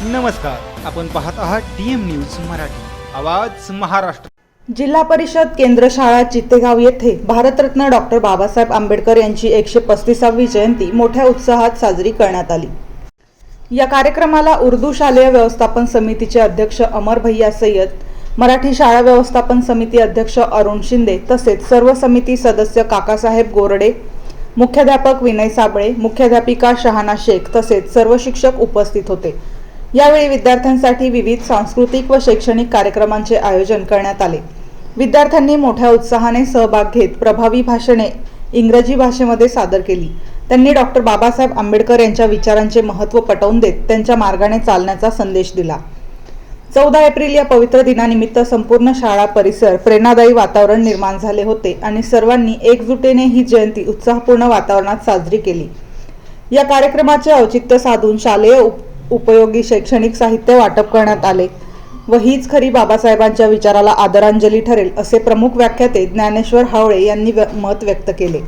नमस्कार, आपण पाहत आहात डीएम न्यूज मराठी, आवाज महाराष्ट्र। जिल्हा परिषद केंद्र शाळा चित्तेगाव येथे भारतरत्न डॉक्टर बाबासाहेब आंबेडकर यांची 135वी जयंती मोठ्या उत्साहात साजरी करण्यात आली। या कार्यक्रमाला उर्दू शालेय व्यवस्थापन समितीचे अध्यक्ष अमर भैया सय्यद, मराठी शाळा व्यवस्थापन समिती अध्यक्ष अरुण शिंदे तसेच सर्व समिती सदस्य काकासाहेब गोरडे, मुख्याध्यापक विनय साबळे, मुख्याध्यापिका शहाना शेख तसेच सर्व शिक्षक उपस्थित होते। यावेळी विद्यार्थ्यांसाठी विविध सांस्कृतिक व शैक्षणिक कार्यक्रमांचे आयोजन करण्यात आले। विद्यार्थ्यांनी मोठ्या उत्साहाने सहभाग घेत प्रभावी भाषणे इंग्रजी भाषेमध्ये सादर केली। त्यांनी डॉक्टर बाबासाहेब आंबेडकर यांच्या विचारांचे महत्त्व पटवून देत त्यांच्या मार्गाने चालण्याचा संदेश दिला। 14 एप्रिल या पवित्र दिनानिमित्त संपूर्ण शाळा परिसर प्रेरणादायी वातावरण निर्माण झाले होते आणि सर्वांनी एकजुटीने ही जयंती उत्साहपूर्ण वातावरणात साजरी केली। या कार्यक्रमाचे औचित्य साधून शालेय उपयोगी शैक्षणिक साहित्य वाटप करण्यात आले व हीच खरी बाबासाहेबांच्या विचाराला आदरांजली ठरेल असे प्रमुख व्याख्याते ज्ञानेश्वर हावळे यांनी मत व्यक्त केले।